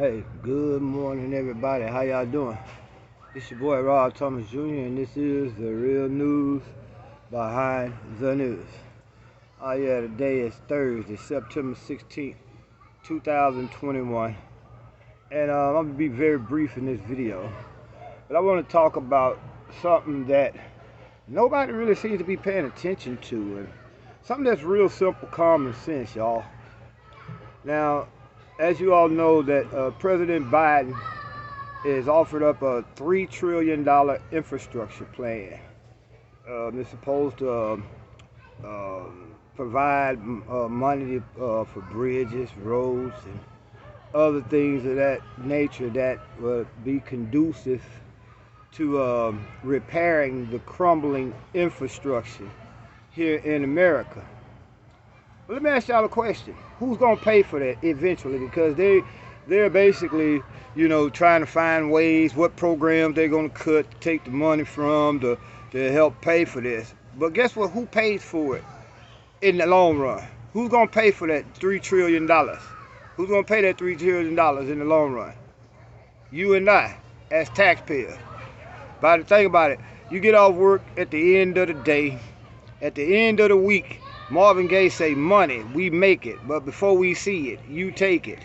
Hey, good morning, everybody. How y'all doing? This your boy Rob Thomas Jr., and this is the real news behind the news. Oh yeah, today is Thursday, September 16th, 2021, and I'm gonna be very brief in this video. But I want to talk about something that nobody really seems to be paying attention to, and something that's real simple, common sense, y'all. Now, as you all know, that President Biden is offered up a $3 trillion infrastructure plan. It's supposed to provide money for bridges, roads, and other things of that nature that will be conducive to repairing the crumbling infrastructure here in America. But let me ask y'all a question. Who's going to pay for that eventually? Because they're basically, trying to find ways, what programs they're going to cut, to take the money from to help pay for this. But guess what? Who pays for it in the long run? Who's going to pay for that $3 trillion? Who's going to pay that $3 trillion in the long run? You and I, as taxpayers. By the thing about it, you get off work at the end of the day, at the end of the week, Marvin Gaye say, money, we make it, but before we see it, you take it.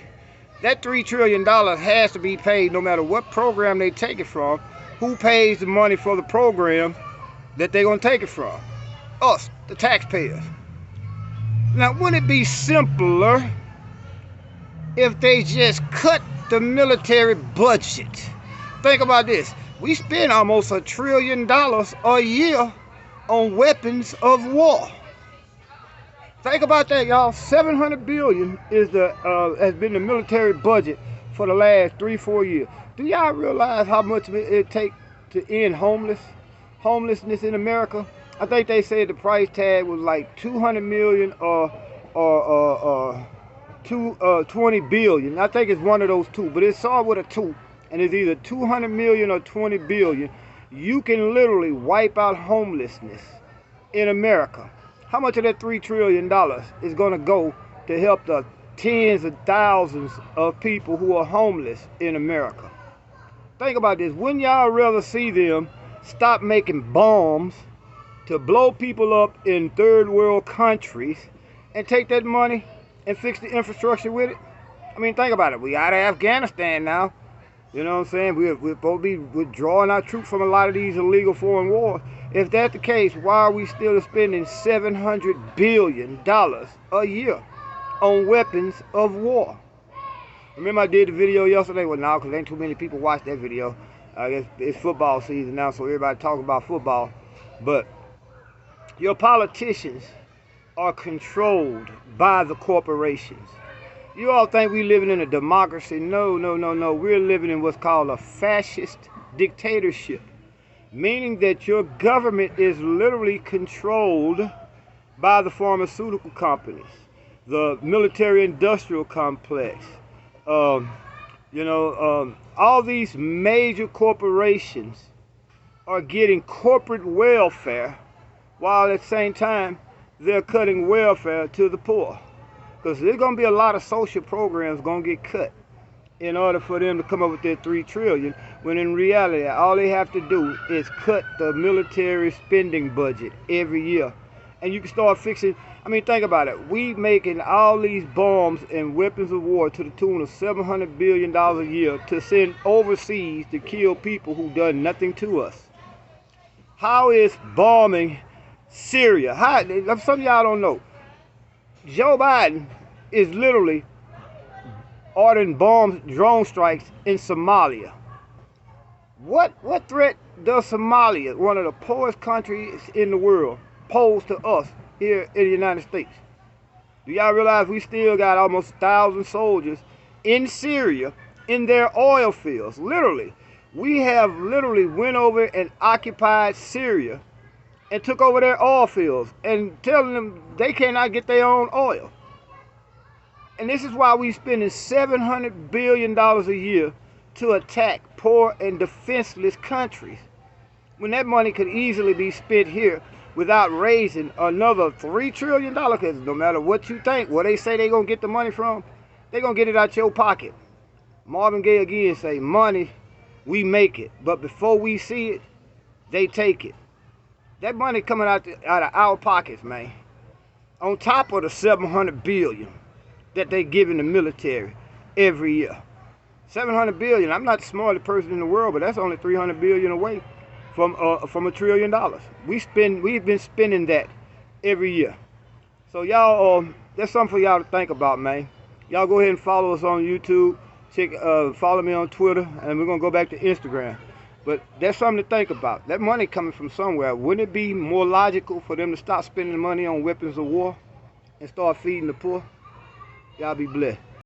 That $3 trillion has to be paid no matter what program they take it from. Who pays the money for the program that they're going to take it from? Us, the taxpayers. Now, wouldn't it be simpler if they just cut the military budget? Think about this. We spend almost $1 trillion a year on weapons of war. Think about that, y'all. $700 billion has been the military budget for the last 3-4 years. Do y'all realize how much it takes to end homelessness in America? I think they said the price tag was like 200 million or 20 billion. I think it's one of those two, but it started with a 2, and it's either 200 million or 20 billion. You can literally wipe out homelessness in America. How much of that $3 trillion is going to go to help the tens of thousands of people who are homeless in America? Think about this. Wouldn't y'all rather see them stop making bombs to blow people up in third world countries and take that money and fix the infrastructure with it? I mean, think about it. We out of Afghanistan now. You know what I'm saying? We're supposed to be withdrawing our troops from a lot of these illegal foreign wars. If that's the case, why are we still spending $700 billion a year on weapons of war? Remember I did the video yesterday? Well, now, because ain't too many people watch that video. I guess it's football season now, so everybody talking about football. But your politicians are controlled by the corporations. You all think we living in a democracy? No. We're living in what's called a fascist dictatorship, meaning that your government is literally controlled by the pharmaceutical companies, the military-industrial complex, all these major corporations are getting corporate welfare, while at the same time they're cutting welfare to the poor. Because there's going to be a lot of social programs going to get cut in order for them to come up with their $3 trillion, when in reality all they have to do is cut the military spending budget every year. And you can start fixing. I mean, think about it. We making all these bombs and weapons of war to the tune of $700 billion a year to send overseas to kill people who done nothing to us. How is bombing Syria? Some of y'all don't know. Joe Biden is literally ordering bombs, drone strikes in Somalia. What threat does Somalia, one of the poorest countries in the world, pose to us here in the United States? Do y'all realize we still got almost 1,000 soldiers in Syria in their oil fields? Literally, we have literally went over and occupied Syria and took over their oil fields and telling them they cannot get their own oil. And this is why we spending $700 billion a year to attack poor and defenseless countries, when that money could easily be spent here without raising another $3 trillion. Because no matter what you think, where they say they're going to get the money from, they're going to get it out your pocket. Marvin Gaye again say, money, we make it, but before we see it, they take it. That money coming out of our pockets, man. On top of the $700 billion that they give in the military every year. $700 billion. I'm not the smartest person in the world, but that's only $300 billion away from $1 trillion. We've been spending that every year. So y'all, that's something for y'all to think about, man. Y'all go ahead and follow us on YouTube. Follow me on Twitter, and we're gonna go back to Instagram. But that's something to think about. That money coming from somewhere. Wouldn't it be more logical for them to stop spending money on weapons of war and start feeding the poor? Y'all be blessed.